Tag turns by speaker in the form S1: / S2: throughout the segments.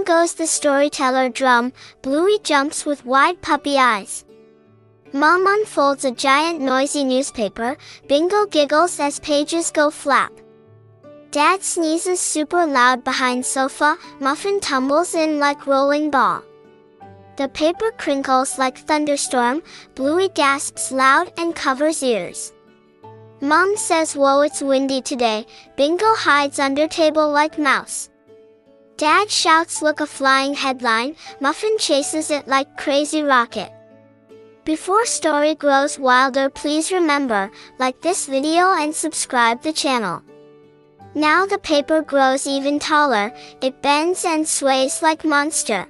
S1: goes the storyteller drum, Bluey jumps with wide puppy eyes. Mom unfolds a giant noisy newspaper, Bingo giggles as pages go flap. Dad sneezes super loud behind sofa, Muffin tumbles in like rolling ball. The paper crinkles like thunderstorm, Bluey gasps loud and covers ears. Mom says whoa it's windy today, Bingo hides under table like mouse. Dad shouts look a flying headline, Muffin chases it like crazy rocket. Before story grows wilder, please remember, like this video and subscribe the channel. Now the paper grows even taller, it bends and sways like monster.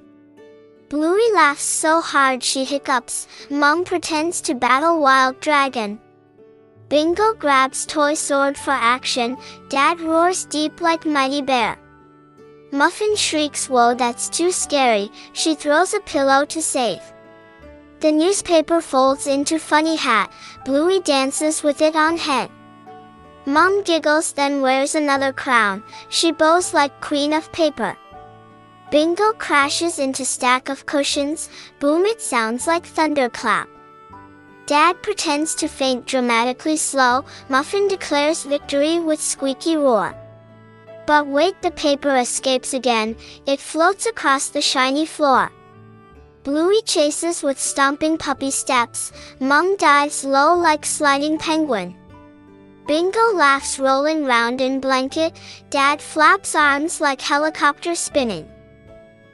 S1: Bluey laughs so hard she hiccups, Mom pretends to battle wild dragon. Bingo grabs toy sword for action, Dad roars deep like mighty bear. Muffin shrieks whoa that's too scary, she throws a pillow to save. The newspaper folds into funny hat, Bluey dances with it on head. Mom giggles then wears another crown, she bows like queen of paper. Bingo crashes into stack of cushions, boom it sounds like thunderclap. Dad pretends to faint dramatically slow, Muffin declares victory with squeaky roar. But wait, the paper escapes again, it floats across the shiny floor. Bluey chases with stomping puppy steps, Mom dives low like sliding penguin. Bingo laughs rolling round in blanket, Dad flaps arms like helicopter spinning.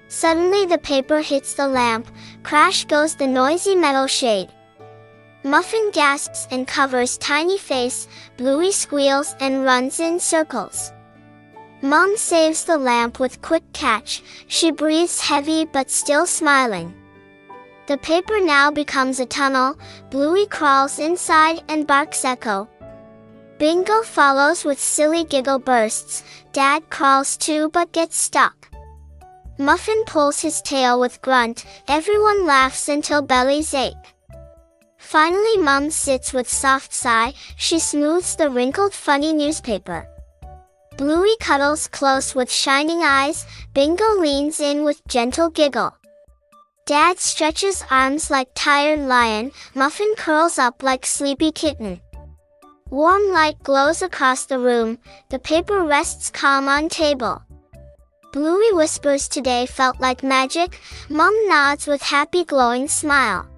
S1: Suddenly the paper hits the lamp, crash goes the noisy metal shade. Muffin gasps and covers tiny face, Bluey squeals and runs in circles. Mom saves the lamp with quick catch, she breathes heavy but still smiling. The paper now becomes a tunnel, Bluey crawls inside and barks echo. Bingo follows with silly giggle bursts, Dad crawls too but gets stuck. Muffin pulls his tail with grunt, everyone laughs until bellies ache. Finally Mom sits with soft sigh, she smooths the wrinkled funny newspaper. Bluey cuddles close with shining eyes, Bingo leans in with gentle giggle. Dad stretches arms like tired lion, Muffin curls up like sleepy kitten. Warm light glows across the room, the paper rests calm on table. Bluey whispers today felt like magic, Mom nods with happy glowing smile.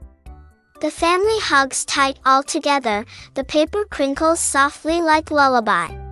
S1: The family hugs tight all together, the paper crinkles softly like lullaby.